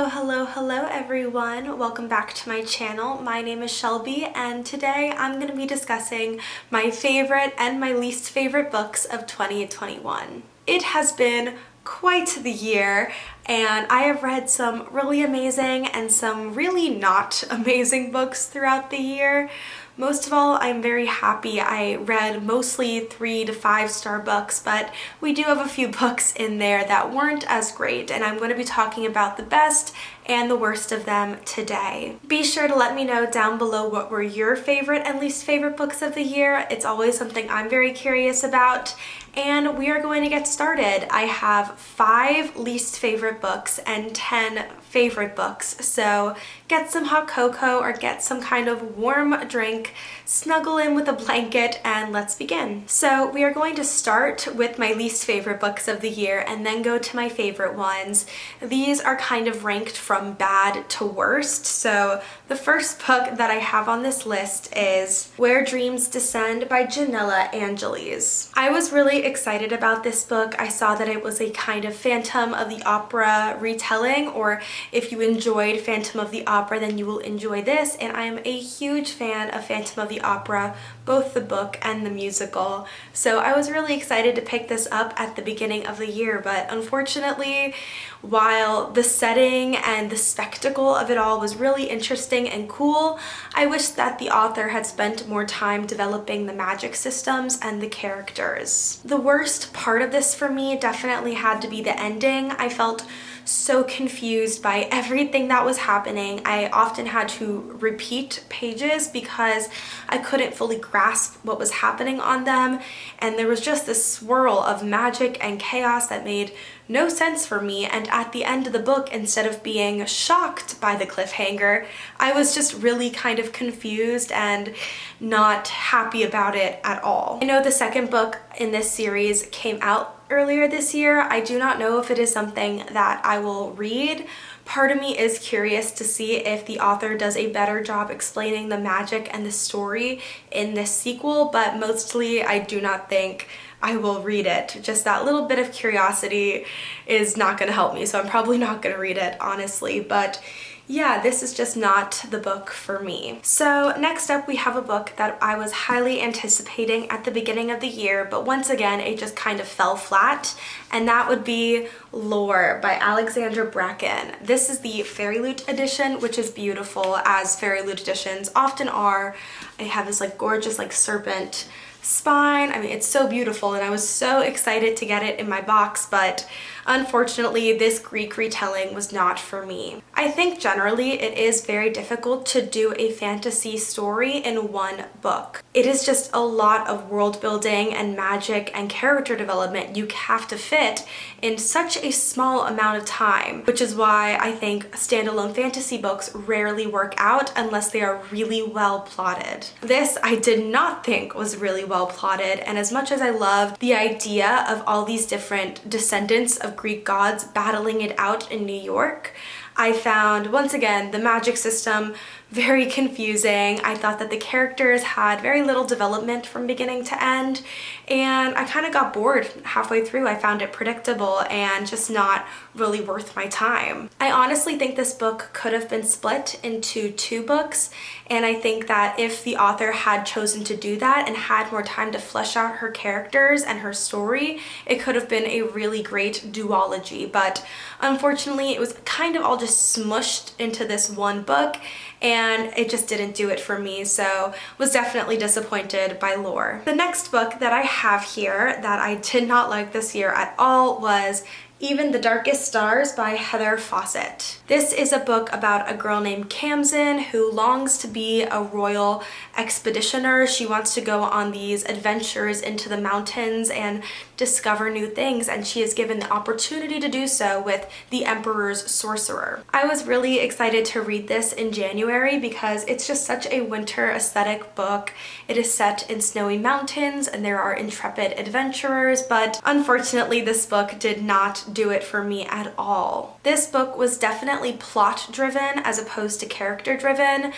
Hello everyone. Welcome back to my channel. My name is Shelby and today I'm going to be discussing my favorite and my least favorite books of 2021. It has been quite the year and I have read some really amazing and some really not amazing books throughout the year. Most of all, I'm very happy I read mostly 3 to 5 star books, but we do have a few books in there that weren't as great, and I'm going to be talking about the best and the worst of them today. Be sure to let me know down below what were your favorite and least favorite books of the year. It's always something I'm very curious about. And we are going to get started. I have 5 least favorite books and 10 favorite books. So get some hot cocoa or get some kind of warm drink, snuggle in with a blanket, and let's begin. So we are going to start with my least favorite books of the year and then go to my favorite ones. These are kind of ranked from bad to worst. So the first book that I have on this list is Where Dreams Descend by Janella Angeles. I was really excited about this book. I saw that it was a kind of Phantom of the Opera retelling, or if you enjoyed Phantom of the Opera, then you will enjoy this, and I am a huge fan of Phantom of the Opera, both the book and the musical. So I was really excited to pick this up at the beginning of the year, but unfortunately, while the setting and the spectacle of it all was really interesting and cool, I wish that the author had spent more time developing the magic systems and the characters. The worst part of this for me definitely had to be the ending. I felt so confused by everything that was happening. I often had to repeat pages because I couldn't fully grasp what was happening on them, and there was just this swirl of magic and chaos that made no sense for me. And at the end of the book, instead of being shocked by the cliffhanger, I was just really kind of confused and not happy about it at all. I know the second book in this series came out earlier this year. I do not know if it is something that I will read. Part of me is curious to see if the author does a better job explaining the magic and the story in this sequel, but mostly I do not think I will read it. Just that little bit of curiosity is not going to help me, so I'm probably not going to read it, honestly. But yeah, this is just not the book for me. So next up, we have a book that I was highly anticipating at the beginning of the year, but once again, it just kind of fell flat, and that would be Lore by Alexandra Bracken. This is the Fairy Loot edition, which is beautiful, as Fairy Loot editions often are. I have this like gorgeous like serpent spine. I mean, it's so beautiful, and I was so excited to get it in my box, but unfortunately this Greek retelling was not for me. I think generally it is very difficult to do a fantasy story in one book. It is just a lot of world building and magic and character development you have to fit in such a small amount of time, which is why I think standalone fantasy books rarely work out unless they are really well plotted. This I did not think was really well plotted, and as much as I loved the idea of all these different descendants of Greek gods battling it out in New York, I found, once again, the magic system very confusing. I thought that the characters had very little development from beginning to end, and I kind of got bored halfway through. I found it predictable and just not really worth my time. I honestly think this book could have been split into 2 books, and I think that if the author had chosen to do that and had more time to flesh out her characters and her story, it could have been a really great duology, but unfortunately it was kind of all just smushed into this one book, and it just didn't do it for me, so was definitely disappointed by Lore. The next book that I have here that I did not like this year at all was Even the Darkest Stars by Heather Fawcett. This is a book about a girl named Kamzin who longs to be a royal expeditioner. She wants to go on these adventures into the mountains and discover new things, and she is given the opportunity to do so with the Emperor's sorcerer. I was really excited to read this in January because it's just such a winter aesthetic book. It is set in snowy mountains and there are intrepid adventurers, but unfortunately this book did not do it for me at all. This book was definitely plot driven as opposed to character driven.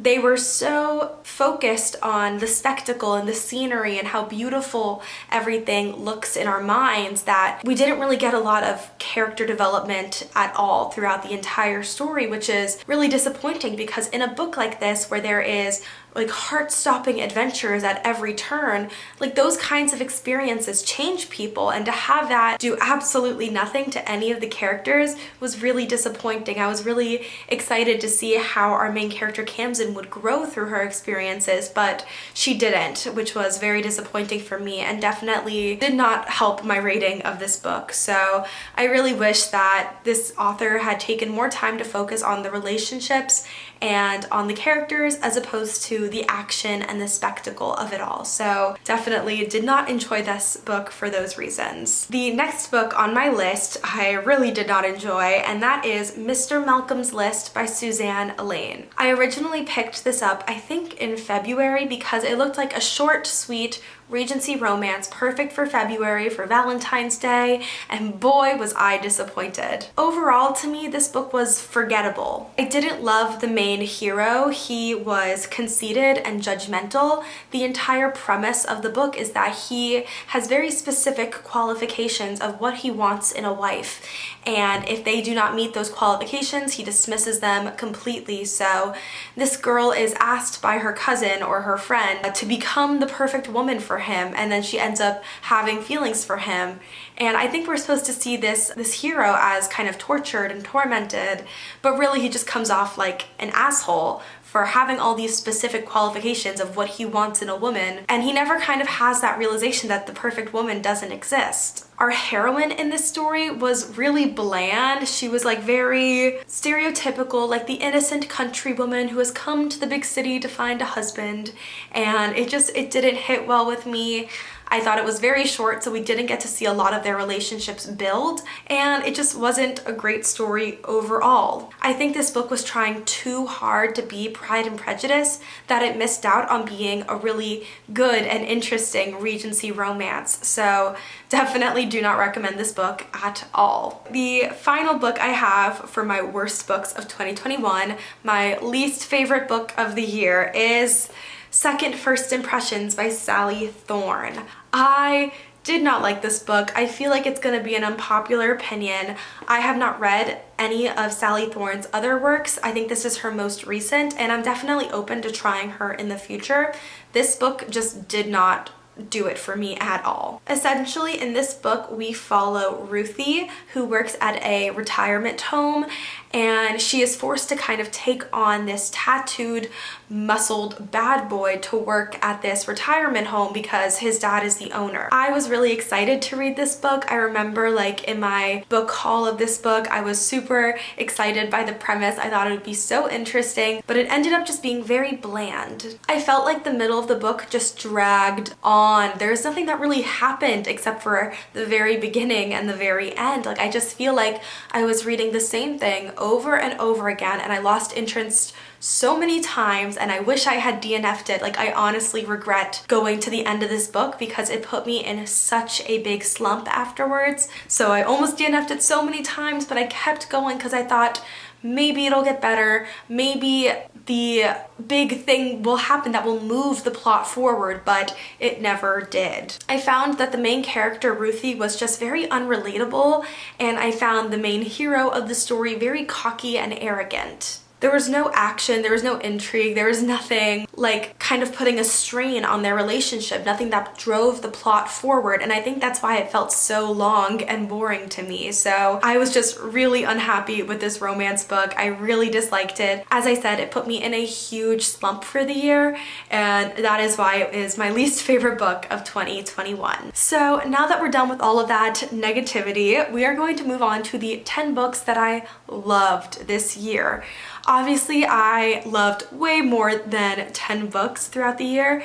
they were so focused on the spectacle and the scenery and how beautiful everything looks in our minds that we didn't really get a lot of character development at all throughout the entire story, which is really disappointing because in a book like this where there is like heart-stopping adventures at every turn, like those kinds of experiences change people, and to have that do absolutely nothing to any of the characters was really disappointing. I was really excited to see how our main character Camden would grow through her experiences, but she didn't, which was very disappointing for me and definitely did not help my rating of this book. So I really wish that this author had taken more time to focus on the relationships and on the characters as opposed to the action and the spectacle of it all. So definitely did not enjoy this book for those reasons. The next book on my list I really did not enjoy, and that is Mr. Malcolm's List by Suzanne Elaine. I originally picked this up I think in February because it looked like a short, sweet Regency romance, perfect for February, for Valentine's Day, and boy was I disappointed. Overall, to me, this book was forgettable. I didn't love the main hero. He was conceited and judgmental. The entire premise of the book is that he has very specific qualifications of what he wants in a wife, and if they do not meet those qualifications, he dismisses them completely. So this girl is asked by her cousin or her friend to become the perfect woman for him, and then she ends up having feelings for him. And I think we're supposed to see this hero as kind of tortured and tormented, but really he just comes off like an asshole for having all these specific qualifications of what he wants in a woman, and he never kind of has that realization that the perfect woman doesn't exist. Our heroine in this story was really bland. She was like very stereotypical, like the innocent country woman who has come to the big city to find a husband, and it didn't hit well with me. I thought it was very short, so we didn't get to see a lot of their relationships build, and it just wasn't a great story overall. I think this book was trying too hard to be Pride and Prejudice that it missed out on being a really good and interesting Regency romance. So definitely do not recommend this book at all. The final book I have for my worst books of 2021, my least favorite book of the year, is Second First Impressions by Sally Thorne. I did not like this book. I feel like it's gonna be an unpopular opinion. I have not read any of Sally Thorne's other works. I think this is her most recent, and I'm definitely open to trying her in the future. This book just did not do it for me at all. Essentially, in this book, we follow Ruthie, who works at a retirement home, and she is forced to kind of take on this tattooed, muscled bad boy to work at this retirement home because his dad is the owner. I was really excited to read this book. I remember like in my book haul of this book, I was super excited by the premise. I thought it would be so interesting, but it ended up just being very bland. I felt like the middle of the book just dragged on. There's nothing that really happened except for the very beginning and the very end. Like I just feel like I was reading the same thing over and over again, and I lost interest so many times, and I wish I had DNF'd it. Like I honestly regret going to the end of this book because it put me in such a big slump afterwards. So I almost DNF'd it so many times, but I kept going because I thought maybe it'll get better, maybe the big thing will happen that will move the plot forward, but it never did. I found that the main character, Ruthie, was just very unrelatable, and I found the main hero of the story very cocky and arrogant. There was no action, there was no intrigue, there was nothing like kind of putting a strain on their relationship, nothing that drove the plot forward, and I think that's why it felt so long and boring to me. So I was just really unhappy with this romance book. I really disliked it. As I said, it put me in a huge slump for the year, and that is why it is my least favorite book of 2021. So now that we're done with all of that negativity, we are going to move on to the 10 books that I loved this year. Obviously, I loved way more than 10 books throughout the year.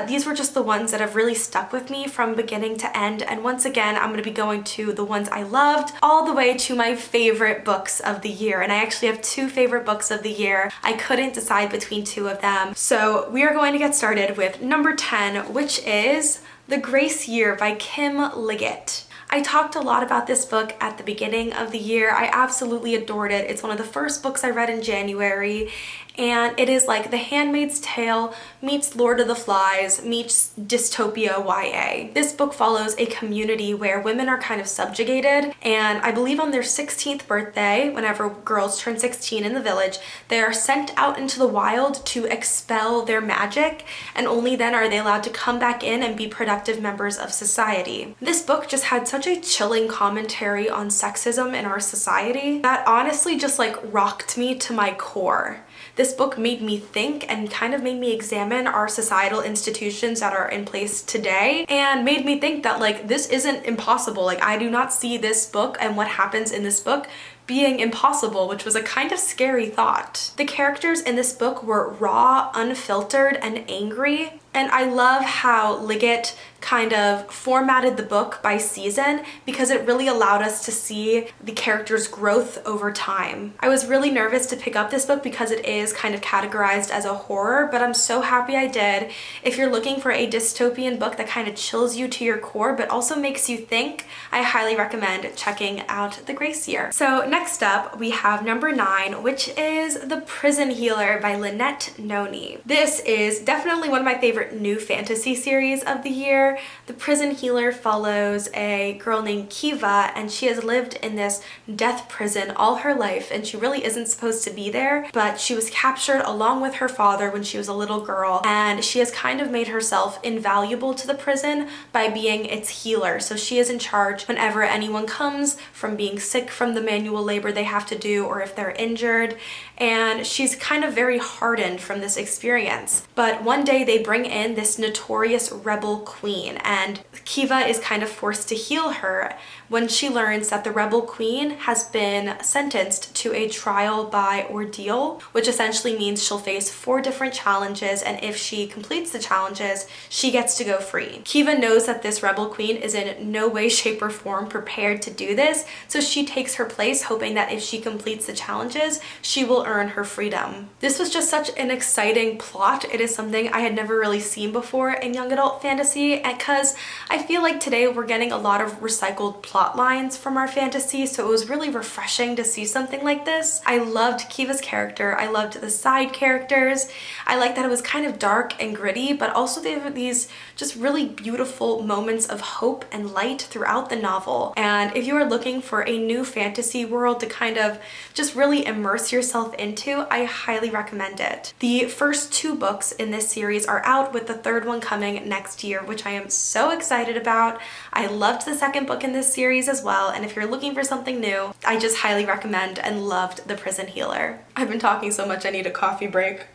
These were just the ones that have really stuck with me from beginning to end. And once again, I'm going to be going to the ones I loved all the way to my favorite books of the year. And I actually have 2 favorite books of the year. I couldn't decide between 2 of them. So we are going to get started with number 10, which is The Grace Year by Kim Liggett. I talked a lot about this book at the beginning of the year. I absolutely adored it. It's one of the first books I read in January, and it is like The Handmaid's Tale meets Lord of the Flies meets dystopia YA. This book follows a community where women are kind of subjugated, and I believe on their 16th birthday, whenever girls turn 16 in the village, they are sent out into the wild to expel their magic, and only then are they allowed to come back in and be productive members of society. This book just had such a chilling commentary on sexism in our society that honestly just like rocked me to my core. This book made me think and kind of made me examine our societal institutions that are in place today, and made me think that like this isn't impossible. Like, I do not see this book and what happens in this book being impossible, which was a kind of scary thought. The characters in this book were raw, unfiltered, and angry, and I love how Liggett kind of formatted the book by season because it really allowed us to see the characters' growth over time. I was really nervous to pick up this book because it is kind of categorized as a horror, but I'm so happy I did. If you're looking for a dystopian book that kind of chills you to your core but also makes you think, I highly recommend checking out The Grace Year. So next up we have number 9, which is The Prison Healer by Lynette Noni. This is definitely one of my favorite new fantasy series of the year. The Prison Healer follows a girl named Kiva, and she has lived in this death prison all her life, and she really isn't supposed to be there, but she was captured along with her father when she was a little girl, and she has kind of made herself invaluable to the prison by being its healer. So she is in charge whenever anyone comes from being sick from the manual labor they have to do, or if they're injured, and she's kind of very hardened from this experience. But one day they bring in this notorious rebel queen, and Kiva is kind of forced to heal her when she learns that the rebel queen has been sentenced to a trial by ordeal, which essentially means she'll face 4 different challenges, and if she completes the challenges, she gets to go free. Kiva knows that this rebel queen is in no way, shape, or form prepared to do this, so she takes her place, hoping that if she completes the challenges, she will earn her freedom. This was just such an exciting plot. It is something I had never really seen before in young adult fantasy, because I feel like today we're getting a lot of recycled plot lines from our fantasy, so it was really refreshing to see something like this. I loved Kiva's character. I loved the side characters. I liked that it was kind of dark and gritty, but also they have these just really beautiful moments of hope and light throughout the novel. And if you are looking for a new fantasy world to kind of just really immerse yourself into, I highly recommend it. The first 2 books in this series are out, with the 3rd one coming next year, which I am so excited about. I loved the 2nd book in this series as well, and if you're looking for something new, I just highly recommend and loved The Prison Healer. I've been talking so much I need a coffee break.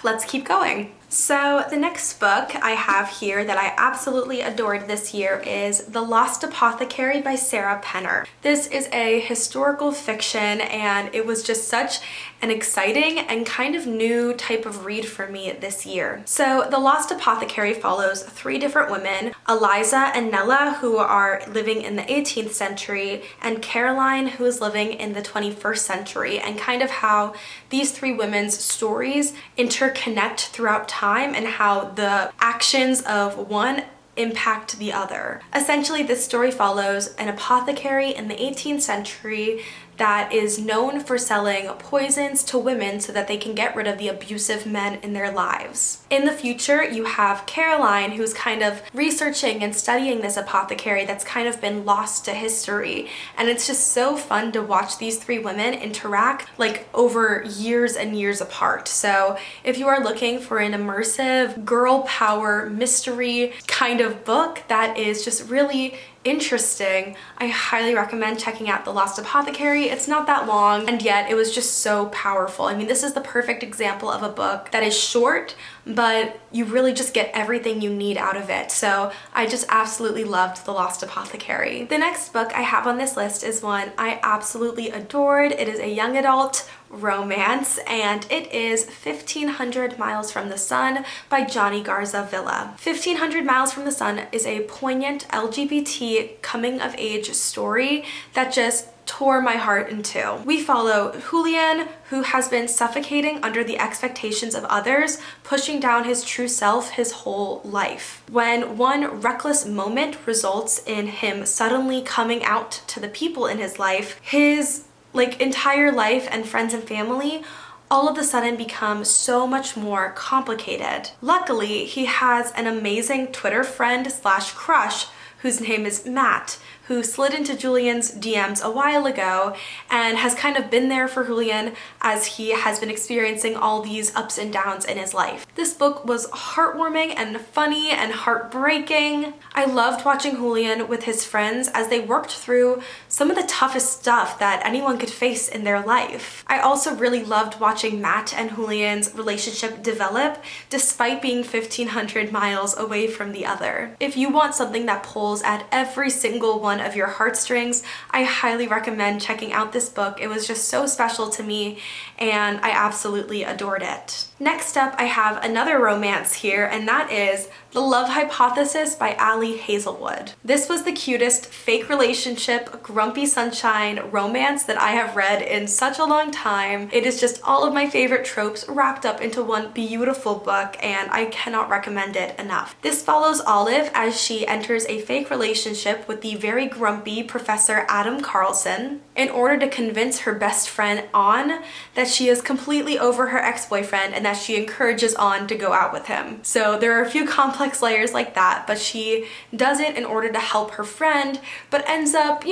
Let's keep going. So the next book I have here that I absolutely adored this year is The Lost Apothecary by Sarah Penner. This is a historical fiction, and it was just such an exciting and kind of new type of read for me this year. So The Lost Apothecary follows 3 different women, Eliza and Nella, who are living in the 18th century, and Caroline, who is living in the 21st century, and kind of how these 3 women's stories interconnect throughout time and how the actions of one impact the other. Essentially, this story follows an apothecary in the 18th century that is known for selling poisons to women so that they can get rid of the abusive men in their lives. In the future, you have Caroline, who's kind of researching and studying this apothecary that's kind of been lost to history. And it's just so fun to watch these 3 women interact like over years and years apart. So if you are looking for an immersive girl power mystery kind of book that is just really interesting, I highly recommend checking out The Lost Apothecary. It's not that long, and yet it was just so powerful. I mean, this is the perfect example of a book that is short, but you really just get everything you need out of it. So I just absolutely loved The Lost Apothecary. The next book I have on this list is one I absolutely adored. It is a young adult romance, and it is 1500 Miles from the Sun by Johnny Garza Villa. 1500 Miles from the Sun is a poignant LGBT coming of age story that just tore my heart in 2. We follow Julian, who has been suffocating under the expectations of others, pushing down his true self his whole life. When one reckless moment results in him suddenly coming out to the people in his life, his entire life and friends and family all of a sudden become so much more complicated. Luckily, he has an amazing Twitter friend slash crush whose name is Matt, who slid into Julian's DMs a while ago and has kind of been there for Julian as he has been experiencing all these ups and downs in his life. This book was heartwarming and funny and heartbreaking. I loved watching Julian with his friends as they worked through some of the toughest stuff that anyone could face in their life. I also really loved watching Matt and Julian's relationship develop despite being 1,500 miles away from the other. If you want something that pulls at every single one of your heartstrings, I highly recommend checking out this book. It was just so special to me and I absolutely adored it. Next up, I have another romance here, and that is The Love Hypothesis by Ali Hazelwood. This was the cutest fake relationship, grumpy sunshine romance that I have read in such a long time. It is just all of my favorite tropes wrapped up into one beautiful book, and I cannot recommend it enough. This follows Olive as she enters a fake relationship with the very grumpy Professor Adam Carlson in order to convince her best friend On that she is completely over her ex-boyfriend and that she encourages On to go out with him. So there are a few complex layers like that, but she does it in order to help her friend, but ends up,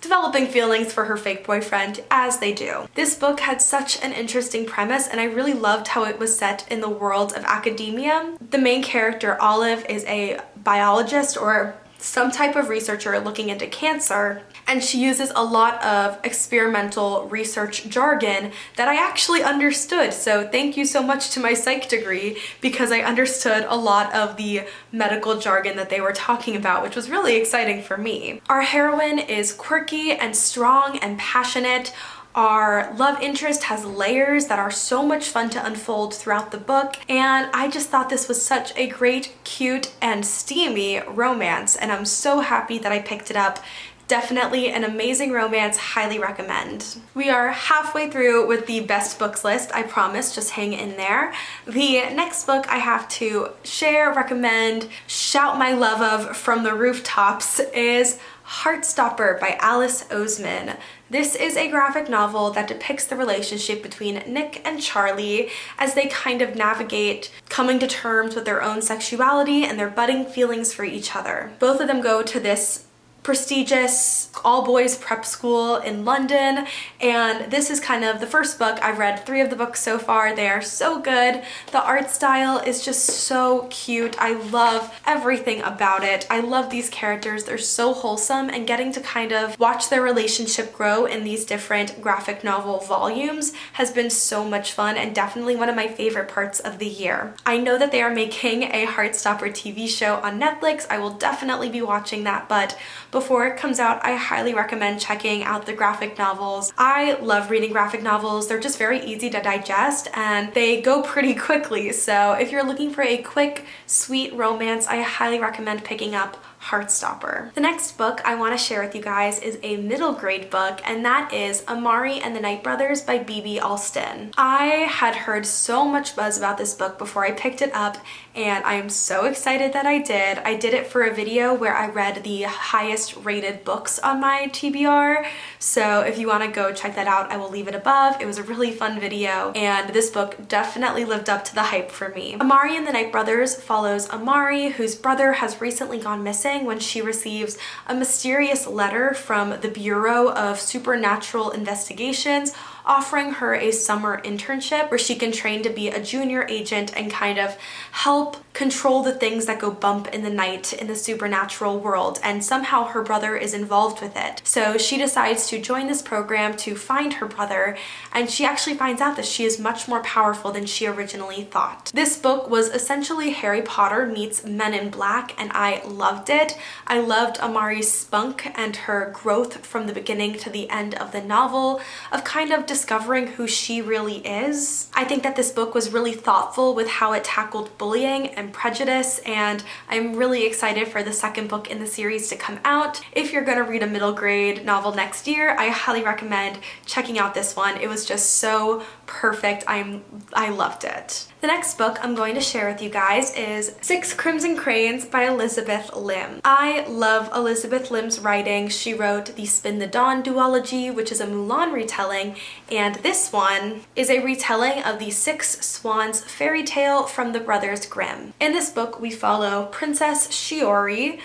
developing feelings for her fake boyfriend as they do. This book had such an interesting premise and I really loved how it was set in the world of academia. The main character, Olive, is a biologist or some type of researcher looking into cancer, and she uses a lot of experimental research jargon that I actually understood. So thank you so much to my psych degree because I understood a lot of the medical jargon that they were talking about, which was really exciting for me. Our heroine is quirky and strong and passionate. Our love interest has layers that are so much fun to unfold throughout the book, and I just thought this was such a great, cute, and steamy romance, and I'm so happy that I picked it up. Definitely an amazing romance, highly recommend. We are halfway through with the best books list, I promise, just hang in there. The next book I have to share, recommend, shout my love of from the rooftops is Heartstopper by Alice Oseman. This is a graphic novel that depicts the relationship between Nick and Charlie as they kind of navigate coming to terms with their own sexuality and their budding feelings for each other. Both of them go to this prestigious all-boys prep school in London, and this is kind of the first book. I've read 3 of the books so far. They are so good. The art style is just so cute. I love everything about it. I love these characters. They're so wholesome, and getting to kind of watch their relationship grow in these different graphic novel volumes has been so much fun and definitely one of my favorite parts of the year. I know that they are making a Heartstopper TV show on Netflix. I will definitely be watching that, but before it comes out, I highly recommend checking out the graphic novels. I love reading graphic novels. They're just very easy to digest and they go pretty quickly. So if you're looking for a quick, sweet romance, I highly recommend picking up Heartstopper. The next book I want to share with you guys is a middle grade book, and that is Amari and the Night Brothers by B.B. Alston. I had heard so much buzz about this book before I picked it up, and I am so excited that I did. I did it for a video where I read the highest rated books on my TBR, so if you want to go check that out, I will leave it above. It was a really fun video, and this book definitely lived up to the hype for me. Amari and the Night Brothers follows Amari, whose brother has recently gone missing when she receives a mysterious letter from the Bureau of Supernatural Investigations offering her a summer internship where she can train to be a junior agent and kind of help control the things that go bump in the night in the supernatural world, and somehow her brother is involved with it. So she decides to join this program to find her brother, and she actually finds out that she is much more powerful than she originally thought. This book was essentially Harry Potter meets Men in Black, and I loved it. I loved Amari's spunk and her growth from the beginning to the end of the novel, of kind of discovering who she really is. I think that this book was really thoughtful with how it tackled bullying and prejudice, and I'm really excited for the second book in the series to come out. If you're gonna read a middle grade novel next year, I highly recommend checking out this one. It was just so perfect. I loved it. The next book I'm going to share with you guys is Six Crimson Cranes by Elizabeth Lim. I love Elizabeth Lim's writing. She wrote the Spin the Dawn duology, which is a Mulan retelling, and this one is a retelling of the Six Swans fairy tale from the Brothers Grimm. In this book, we follow Princess Shiori,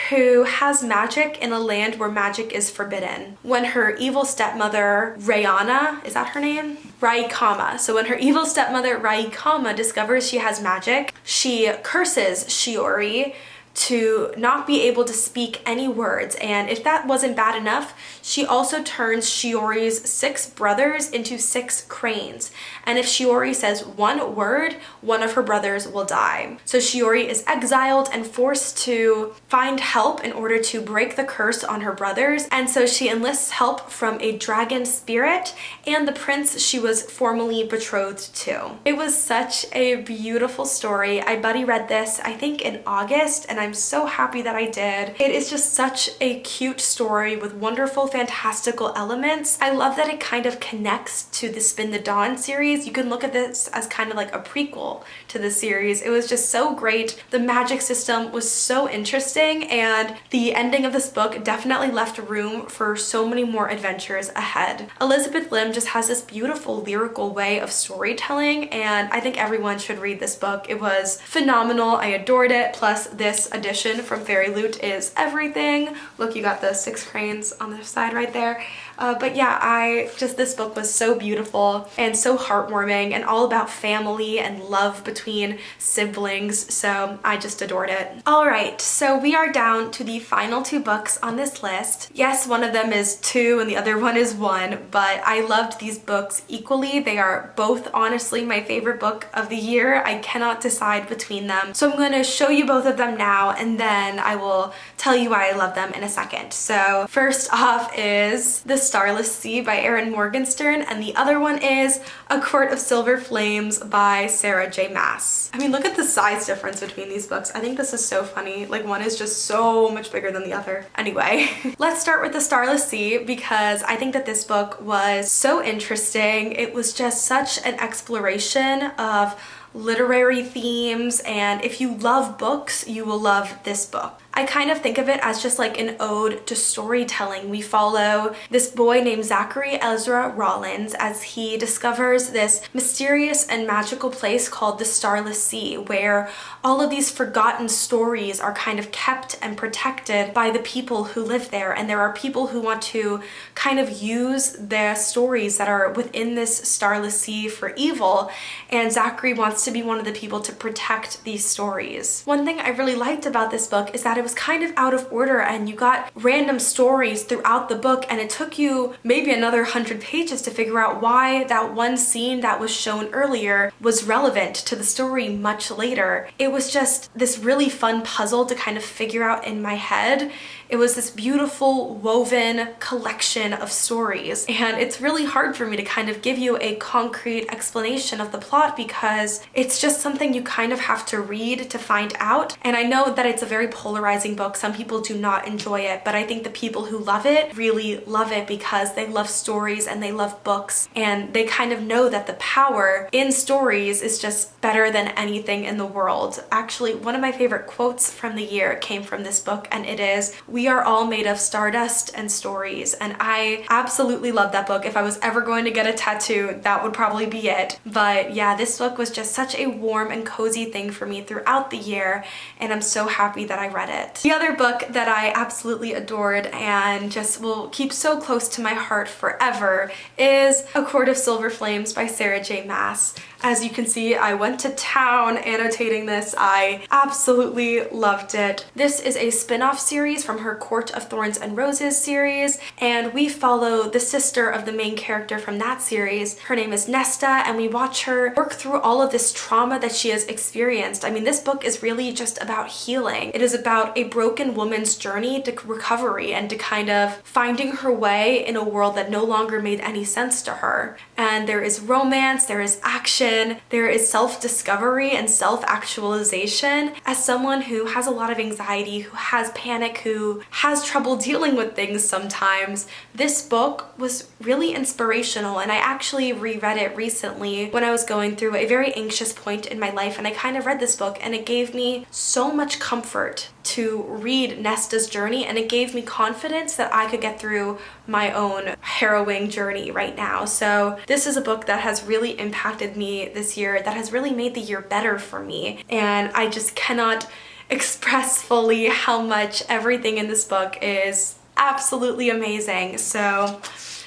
who has magic in a land where magic is forbidden. When her evil stepmother, Rayana, is that her name? Raikama. So when her evil stepmother, Raikama, discovers she has magic, she curses Shiori to not be able to speak any words, and if that wasn't bad enough, she also turns Shiori's 6 brothers into 6 cranes, and if Shiori says one word, one of her brothers will die. So Shiori is exiled and forced to find help in order to break the curse on her brothers, and so she enlists help from a dragon spirit and the prince she was formerly betrothed to. It was such a beautiful story. I buddy read this, I think in August, and I'm so happy that I did. It is just such a cute story with wonderful, fantastical elements. I love that it kind of connects to the Spin the Dawn series. You can look at this as kind of like a prequel to the series. It was just so great. The magic system was so interesting, and the ending of this book definitely left room for so many more adventures ahead. Elizabeth Lim just has this beautiful lyrical way of storytelling, and I think everyone should read this book. It was phenomenal. I adored it. Plus this edition from Fairy Loot is everything. Look, you got the 6 cranes on the side right there. But yeah, this book was so beautiful and so heartwarming and all about family and love between siblings, so I just adored it. Alright, so we are down to the final 2 books on this list. Yes, one of them is 2 and the other one is 1, but I loved these books equally. They are both honestly my favorite book of the year. I cannot decide between them. So I'm going to show you both of them now, and then I will tell you why I love them in a second. So first off is The Starless Sea by Erin Morgenstern, and the other one is A Court of Silver Flames by Sarah J. Maas. I mean, look at the size difference between these books. I think this is so funny. Like, one is just so much bigger than the other. Anyway, let's start with The Starless Sea because I think that this book was so interesting. It was just such an exploration of literary themes, and if you love books, you will love this book. I kind of think of it as just like an ode to storytelling. We follow this boy named Zachary Ezra Rollins as he discovers this mysterious and magical place called the Starless Sea, where all of these forgotten stories are kind of kept and protected by the people who live there, and there are people who want to kind of use the stories that are within this Starless Sea for evil, and Zachary wants to be one of the people to protect these stories. One thing I really liked about this book is that it was kind of out of order, and you got random stories throughout the book, and it took you maybe another 100 pages to figure out why that one scene that was shown earlier was relevant to the story much later. It was just this really fun puzzle to kind of figure out in my head. It was this beautiful woven collection of stories, and it's really hard for me to kind of give you a concrete explanation of the plot because it's just something you kind of have to read to find out. And I know that it's a very polarizing book. Some people do not enjoy it, but I think the people who love it really love it because they love stories and they love books, and they kind of know that the power in stories is just better than anything in the world. Actually, one of my favorite quotes from the year came from this book, and it is, "We are all made of stardust and stories," and I absolutely love that book. If I was ever going to get a tattoo, that would probably be it. But yeah, this book was just such a warm and cozy thing for me throughout the year, and I'm so happy that I read it. The other book that I absolutely adored and just will keep so close to my heart forever is A Court of Silver Flames by Sarah J. Maas. As you can see, I went to town annotating this. I absolutely loved it. This is a spin-off series from her Court of Thorns and Roses series, and we follow the sister of the main character from that series. Her name is Nesta, and we watch her work through all of this trauma that she has experienced. I mean, this book is really just about healing. It is about about a broken woman's journey to recovery and to kind of finding her way in a world that no longer made any sense to her. And there is romance, there is action, there is self-discovery and self-actualization. As someone who has a lot of anxiety, who has panic, who has trouble dealing with things sometimes, this book was really inspirational, and I actually reread it recently when I was going through a very anxious point in my life, and I kind of read this book and it gave me so much comfort to read Nesta's journey, and it gave me confidence that I could get through my own harrowing journey right now. So this is a book that has really impacted me this year, that has really made the year better for me, and I just cannot express fully how much everything in this book is absolutely amazing. So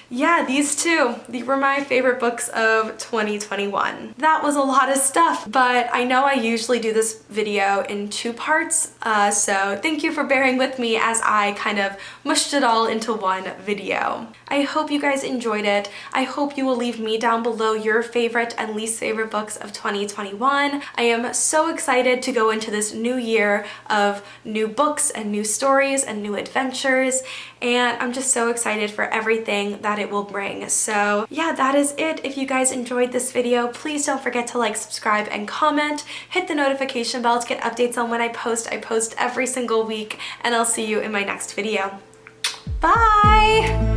yeah, these were my favorite books of 2021. That was a lot of stuff, but I know I usually do this video in 2 parts, so thank you for bearing with me as I kind of mushed it all into one video. I hope you guys enjoyed it. I hope you will leave me down below your favorite and least favorite books of 2021. I am so excited to go into this new year of new books and new stories and new adventures, and I'm just so excited for everything that it will bring. So yeah, that is it. If you guys enjoyed this video, please don't forget to like, subscribe, and comment. Hit the notification bell to get updates on when I post. I post every single week, and I'll see you in my next video. Bye!